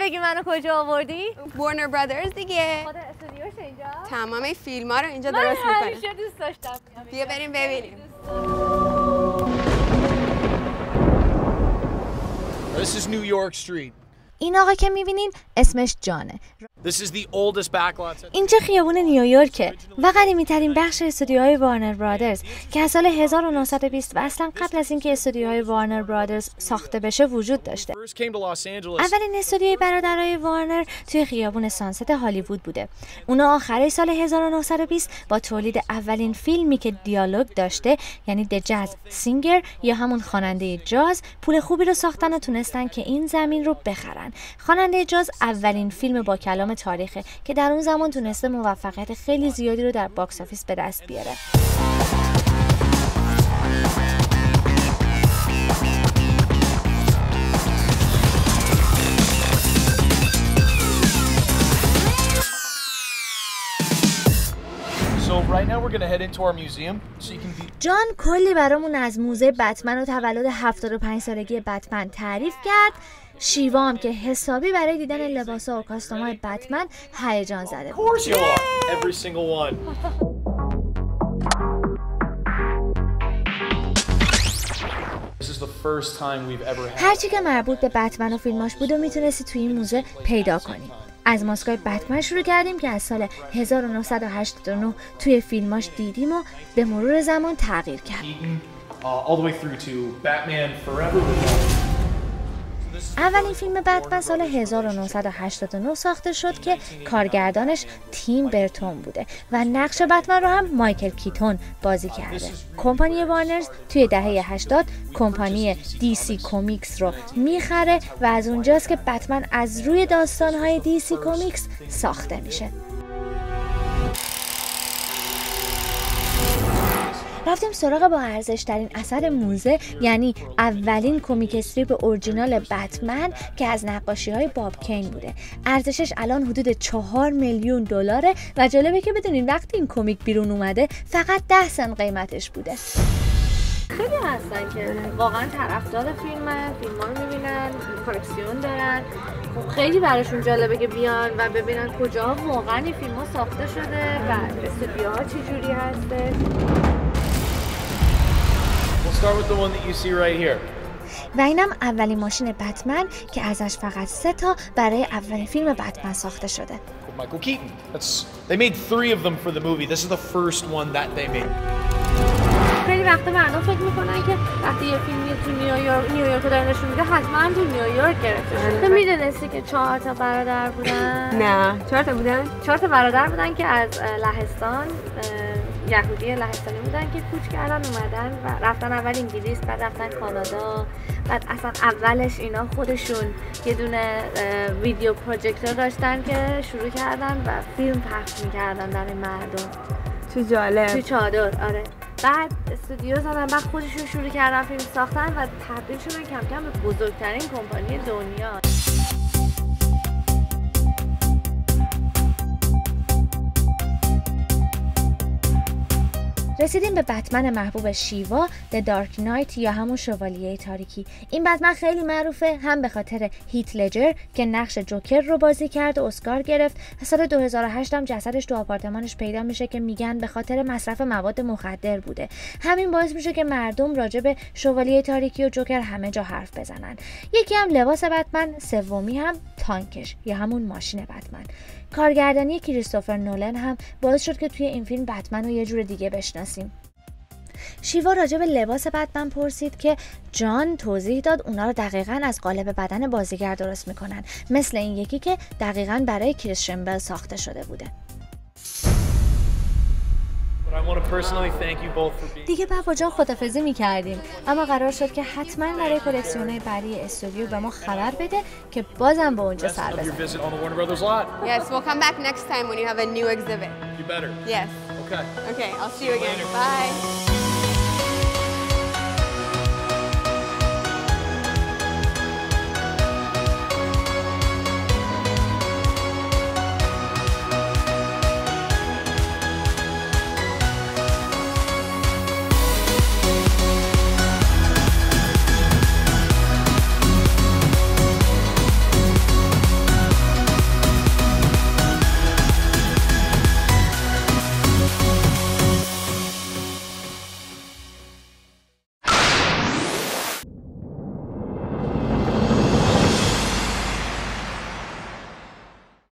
بگی منو کجا آوردی؟ وارنر برادرز دیگه. خود استودیوش اینجا؟ تمام فیلم ها رو اینجا درست میکنه. من همیشه دوست داشتم. بیا بریم ببینیم. This is New York Street. این آقا که میبینین اسمش جانه. This is the oldest backlot. اینجا خیابون نیویورکه و قدیمی‌ترین بخش استودیوهای وارنر برادرز که از سال 1920 و اصلا قبل از اینکه استودیوهای وارنر برادرز ساخته بشه وجود داشته. اولین استودیوی برادرای وارنر توی خیابون سانست هالیوود بوده. اونا آخرای سال 1920 با تولید اولین فیلمی که دیالوگ داشته، یعنی د جاز سینگر یا همون خواننده جاز، پول خوبی رو ساختن و تونستن که این زمین رو بخرن. خواننده جاز اولین فیلم با کلام تاریخه که در اون زمان تونسته موفقیت خیلی زیادی رو در باکس آفیس به دست بیاره. جان کلی برامون از موزه بتمن و تولد 75 سالگی بتمن تعریف کرد. شیوا هم که حسابی برای دیدن لباسا و کاستومای بتمن هیجان زده بود. هرچی که مربوط به بتمن و فیلماش بود و میتونستی توی این موزه پیدا کنی. از ماسکای بتمن شروع کردیم که از سال 1989 توی فیلماش دیدیم و به مرور زمان تغییر کرد. اولین فیلم بتمن سال 1989 ساخته شد که کارگردانش تیم برتون بوده و نقش بتمن رو هم مایکل کیتون بازی کرده. کمپانی وارنرز توی دهه 80 کمپانی DC کومیکس رو میخره و از اونجاست که بتمن از روی داستانهای DC کومیکس ساخته میشه. رفتیم سراغ با ارزش‌ترین اثر موزه، یعنی اولین کمیک استریپ اورجینال بتمن که از نقاشی‌های باب کین بوده. ارزشش الان حدود 4 میلیون دلاره و جالبه که بدونین وقتی این کمیک بیرون اومده فقط 10 سنت قیمتش بوده. خیلی هستن که واقعا طرفدار فیلم‌ها رو می‌بینن، کلکسیون دارن. خیلی براشون جالبه که بیان و ببینن کجا واقعا این فیلم‌ها ساخته شده و استودیوها چه جوری هسته. Start with the one that you see right here. و اینم اولین ماشین بتمن که ازش فقط 3 تا برای اولین فیلم بتمن ساخته شده. Michael Keaton. They made 3 of them for the movie. This is the first one that they made. خیلی وقتا مردم فکر میکنن که وقتی یه فیلمی تو نیویورک رو داره نشون میده حتما تو نیویورک گرفته شده. تو میدونستی که 4 تا برادر بودن؟ نه 4 تا بودن؟ 4 تا برادر بودن که از لهستان، یهودی لهستانی بودن که کوچ کردن اومدن و رفتن اول انگلیس، بعد رفتن کانادا، بعد اصلا اولش اینا خودشون یه دونه ویدیو پروژکتور داشتن که شروع کردن و فیلم پخش میکردن برای مردم. چه جالب. تو چادر. آره. بعد استودیو زدن، بعد خودشون شروع کردن فیلم ساختن و تبدیل شدن کم کم به بزرگترین کمپانی دنیا. رسیدیم به بتمن محبوب شیوا، The Dark Knight یا همون شوالیه تاریکی. این بتمن خیلی معروفه هم به خاطر هیت لجر که نقش جوکر رو بازی کرد و اسکار گرفت. سال 2008 هم جسدش تو آپارتمانش پیدا میشه که میگن به خاطر مصرف مواد مخدر بوده. همین باعث میشه که مردم راجع به شوالیه تاریکی و جوکر همه جا حرف بزنن. یکی هم لباس بتمن، سومی هم تانکش یا همون ماشین بتمن. کارگردانی کریستوفر نولن هم باعث شد که توی این فیلم بتمن رو یه جور دیگه بشناسیم. شیوا راجع به لباس بتمن پرسید که جان توضیح داد اونا رو دقیقاً از قالب بدن بازیگر درست میکنن، مثل این یکی که دقیقاً برای کریستین بل ساخته شده بوده. دیگه بابا جان خدافظی میکردیم، اما قرار شد که حتما برای کلکسیون‌های بعدی استودیو به ما خبر بده که بازم به اونجا سر بزنیم. Yes, we'll come back next time when you have a new exhibit. You better. Yes. Okay. Okay, I'll see you again. Bye.